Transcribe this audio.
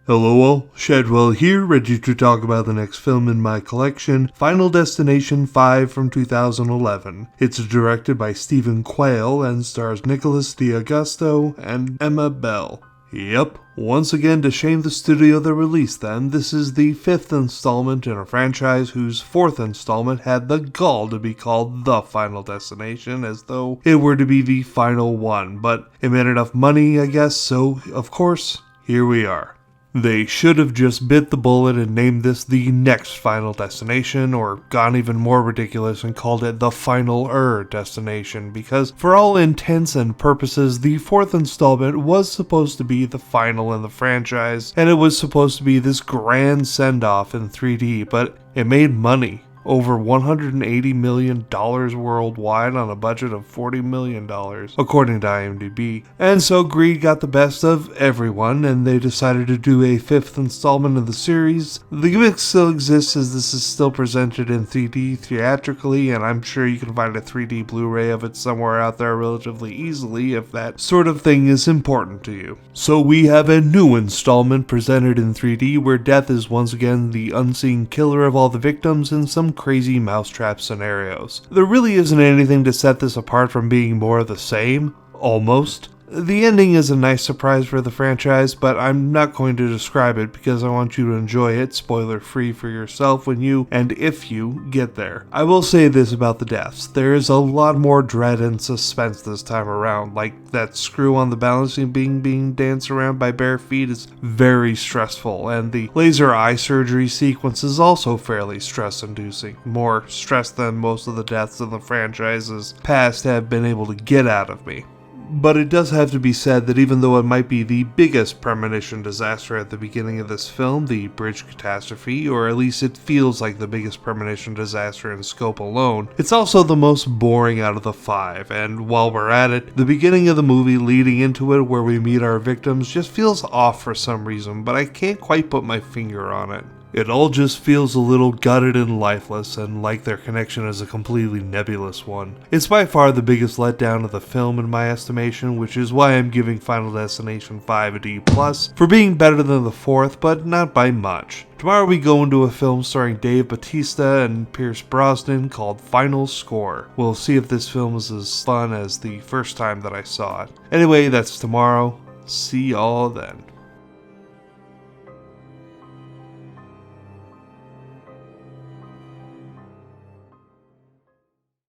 Hello all, Shadwell here, ready to talk about the next film in my collection, Final Destination 5 from 2011. It's directed by Steven Quale and stars Nicholas D'Agosto and Emma Bell. Yep, once again to shame the studio that released them, this is the 5th installment in a franchise whose 4th installment had the gall to be called The Final Destination, as though it were to be the final one, but it made enough money, I guess, so of course, here we are. They should have just bit the bullet and named this the next Final Destination, or gone even more ridiculous and called it the Final Destination, because for all intents and purposes, the 4th installment was supposed to be the final in the franchise, and it was supposed to be this grand send-off in 3D, but it made money. Over $180 million worldwide on a budget of $40 million, according to IMDb. And so greed got the best of everyone, and they decided to do a 5th installment of the series. The gimmick still exists, as this is still presented in 3D theatrically, and I'm sure you can find a 3D Blu-ray of it somewhere out there relatively easily if that sort of thing is important to you. So we have a new installment presented in 3D where death is once again the unseen killer of all the victims in some crazy mousetrap scenarios. There really isn't anything to set this apart from being more of the same, almost. The ending is a nice surprise for the franchise, but I'm not going to describe it because I want you to enjoy it, spoiler free for yourself when you, and if you, get there. I will say this about the deaths, there is a lot more dread and suspense this time around, like that screw on the balancing being danced around by bare feet is very stressful, and the laser eye surgery sequence is also fairly stress-inducing, more stress than most of the deaths in the franchise's past have been able to get out of me. But it does have to be said that even though it might be the biggest premonition disaster at the beginning of this film, the bridge catastrophe, or at least it feels like the biggest premonition disaster in scope alone, it's also the most boring out of the 5, and while we're at it, the beginning of the movie leading into it where we meet our victims just feels off for some reason, but I can't quite put my finger on it. It all just feels a little gutted and lifeless, and like their connection is a completely nebulous one. It's by far the biggest letdown of the film in my estimation, which is why I'm giving Final Destination 5 a D+, for being better than the 4th, but not by much. Tomorrow we go into a film starring Dave Bautista and Pierce Brosnan called Final Score. We'll see if this film is as fun as the first time that I saw it. Anyway, that's tomorrow. See y'all then.